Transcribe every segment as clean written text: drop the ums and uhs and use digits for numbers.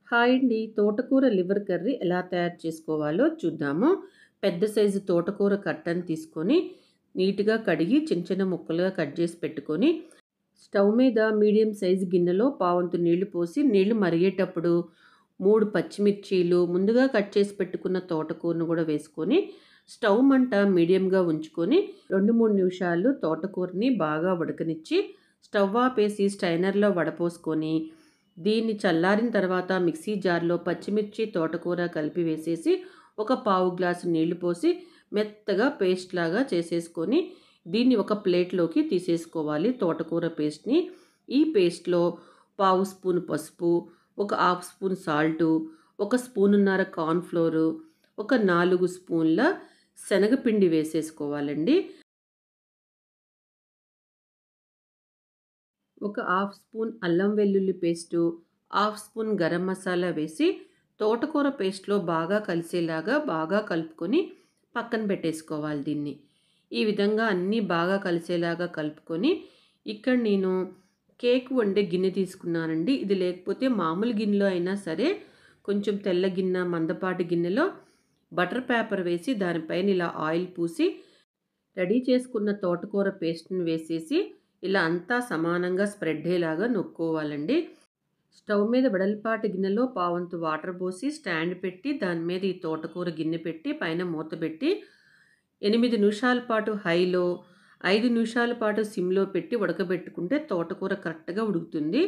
Hi అండి. తోటకూర liver curry ఎలా తయారు చేసుకోవాలో చూద్దాము. పెద్ద సైజు తోటకూర కట్టని తీసుకొని, నీట్‌గా కడిగి చిన్న చిన్న ముక్కలుగా కట్ చేసి పెట్టుకొని, స్టవ్ మీద మీడియం సైజు గిన్నెలో పావంతు నీళ్లు పోసి, నీళ్లు మరిగేటప్పుడు 3 పచ్చిమిర్చీలు, ముందుగా కట్ చేసి పెట్టుకున్న తోటకూరను కూడా వేసుకొని, స్టవ్ మంట మీడియంగా ఉంచుకొని 2, 3 నిమిషాలు తోటకూరని బాగా ఉడకనిచ్చి, స్టవ్ ఆపేసి స్ట్రైనర్‌లో వడపోసుకొని, దీన్ని చల్లారిన తర్వాత మిక్సీ జార్‌లో పచ్చిమిర్చి, తోటకూర కలిపి వేసేసి, ఒక పావు గ్లాసు నీళ్లు పోసి మెత్తగా పేస్ట్ లాగా చేసేసుకొని, దీన్ని ఒక ప్లేట్‌లోకి తీసేసుకోవాలి తోటకూర పేస్ట్‌ని. ఈ పేస్ట్‌లో పావు స్పూన్ పసుపు, ఒక హాఫ్ స్పూన్ సాల్టు, ఒక స్పూనున్నర కార్న్ ఫ్లోరు, ఒక 4 స్పూన్ల శనగపిండి వేసేసుకోవాలండి. ఒక హాఫ్ స్పూన్ అల్లం వెల్లుల్లి paste, half spoon garam masala వేసి తోటకూర పేస్ట్‌లో బాగా కలిసేలాగా బాగా కలుపుకొని పక్కన పెట్టేసుకోవాలి దీన్ని. ఈ విధంగా అన్నీ బాగా కలిసేలాగా కలుపుకొని, ఇక్కడ నేను కేక్ వండే గిన్నె తీసుకున్నానండి. ఇది లేకపోతే మామూలు గిన్నెలో అయినా సరే, కొంచెం తెల్ల గిన్నె, మందపాటి గిన్నెలో బటర్ పేపర్ వేసి దానిపైన ఇలా ఆయిల్ పూసి రెడీ చేసుకున్న తోటకూర పేస్ట్‌ని వేసేసి, ఇలా అంతా సమానంగా స్ప్రెడ్ అయ్యేలాగా నొక్కోవాలండి. స్టవ్ మీద వెడల్పాటి గిన్నెలో పావంతు వాటర్ పోసి, స్టాండ్ పెట్టి, దాని మీద ఈ తోటకూర గిన్నె పెట్టి, పైన మూత పెట్టి, 8 నిమిషాల పాటు హైలో, 5 నిమిషాల పాటు సిమ్‌లో పెట్టి ఉడకబెట్టుకుంటే తోటకూర కరెక్ట్‌గా ఉడుకుతుంది.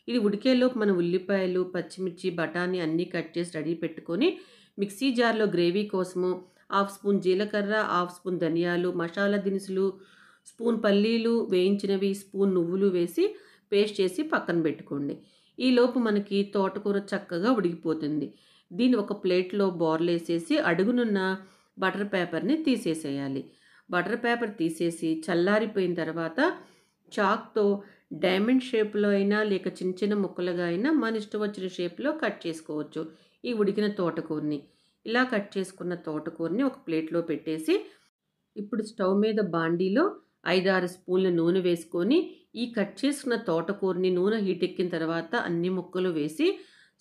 ఇది ఉడికేలోపు మనం ఉల్లిపాయలు, పచ్చిమిర్చి, బఠానీ అన్నీ కట్ చేసి రెడీ పెట్టుకొని, మిక్సీ జార్‌లో గ్రేవీ కోసము హాఫ్ స్పూన్ జీలకర్ర, హాఫ్ స్పూన్ ధనియాలు, మసాలా దినుసులు, స్పూన్ పల్లీలు వేయించినవి, స్పూన్ నువ్వులు వేసి పేస్ట్ చేసి పక్కన పెట్టుకోండి. ఈలోపు మనకి తోటకూర చక్కగా ఉడికిపోతుంది. దీన్ని ఒక ప్లేట్‌లో బోర్లేసేసి అడుగునున్న బటర్ పేపర్‌ని తీసేసేయాలి. బటర్ పేపర్ తీసేసి చల్లారిపోయిన తర్వాత చాక్‌తో డైమండ్ షేప్‌లో అయినా లేక చిన్న చిన్న ముక్కలుగా అయినా మన ఇష్టం వచ్చిన షేప్‌లో కట్ చేసుకోవచ్చు. ఈ ఉడికిన తోటకూరని. ఇలా కట్ చేసుకున్న తోటకూరని ఒక ప్లేట్‌లో పెట్టేసి, ఇప్పుడు స్టవ్ మీద బాండీలో 5, 6 స్పూన్ల నూనె వేసుకొని, ఈ కట్ చేసుకున్న తోటకూరని నూనె హీటెక్కిన తర్వాత అన్ని ముక్కలు వేసి,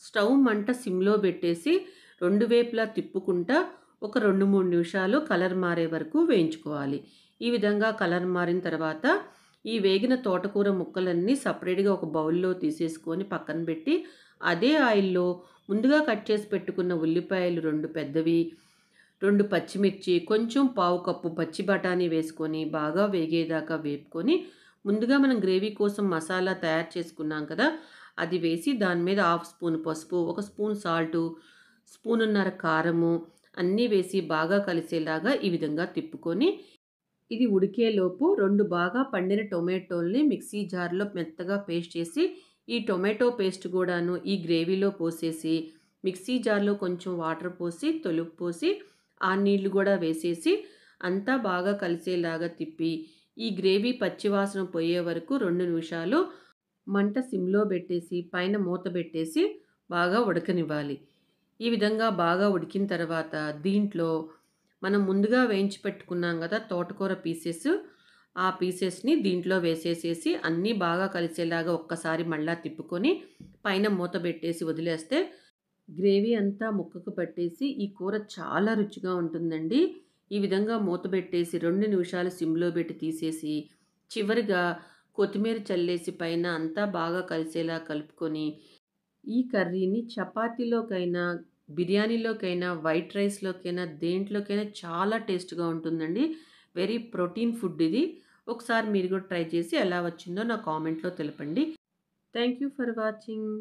స్టవ్ మంట సిమ్‌లో పెట్టేసి, 2 వైపులా తిప్పుకుంటా ఒక 2, 3 నిమిషాలు కలర్ మారే వరకు వేయించుకోవాలి. ఈ విధంగా కలర్ మారిన తర్వాత, ఈ వేగిన తోటకూర ముక్కలన్నీ సెపరేట్‌గా ఒక బౌల్‌లో తీసేసుకొని పక్కన పెట్టి, అదే ఆయిల్‌లో ముందుగా కట్ చేసి పెట్టుకున్న ఉల్లిపాయలు 2 పెద్దవి, 2 పచ్చిమిర్చి, కొంచెం పావు కప్పు పచ్చి బఠానీ వేసుకొని బాగా వేగేదాకా వేపుకొని, ముందుగా మనం గ్రేవీ కోసం మసాలా తయారు చేసుకున్నాం కదా! అది వేసి దాని మీద హాఫ్ స్పూన్ పసుపు, ఒక స్పూన్ సాల్టు, స్పూనున్నర కారము అన్నీ వేసి బాగా కలిసేలాగా ఈ విధంగా తిప్పుకొని, ఇది ఉడికేలోపు 2 బాగా పండిన టొమాటోల్ని మిక్సీ జార్‌లో మెత్తగా పేస్ట్ చేసి, ఈ టొమాటో పేస్ట్ గూడాను ఈ గ్రేవీలో పోసేసి, మిక్సీ జార్‌లో కొంచెం వాటర్ పోసి, తొలుపు పోసి, ఆ నీళ్లు గూడా వేసేసి, అంతా బాగా కలిసేలాగా తిప్పి, ఈ గ్రేవీ పచ్చివాసన పోయే వరకు 2 నిమిషాలు మంట సిమ్‌లో బెట్టేసి, పైన మూత బెట్టేసి బాగా ఉడకనివ్వాలి. ఈ విధంగా బాగా ఉడికిన తర్వాత దీంట్లో మనం ముందుగా వేయించి పెట్టుకున్నాం గదా! తోటకూర పీసెస్. ఆ పీసెస్‌ని దీంట్లో వేసేసేసి అన్నీ బాగా కలిసేలాగా ఒక్కసారి మళ్ళా తిప్పుకొని, పైన మూత బెట్టేసి వదిలేస్తే గ్రేవీ అంతా ముక్కకు పట్టేసి ఈ కూర చాలా రుచిగా ఉంటుందండి. ఈ విధంగా మూత బెట్టేసి 2 నిమిషాలు సిమ్‌లో బెట్టి తీసేసి, చివరిగా కొత్తిమీర చల్లేసి పైన అంతా బాగా కలిసేలా కలుపుకొని, ఈ కర్రీని చపాతీలోకైనా, బిర్యానీలోకైనా, వైట్ రైస్‌లోకైనా, దేంట్లోకైనా చాలా టేస్ట్‌గా ఉంటుందండి. వెరీ ప్రోటీన్ ఫుడ్ ఇది. ఒకసారి మీరు కూడా ట్రై చేసి ఎలా వచ్చిందో నా కామెంట్‌లో తెలపండి. Thank you for watching.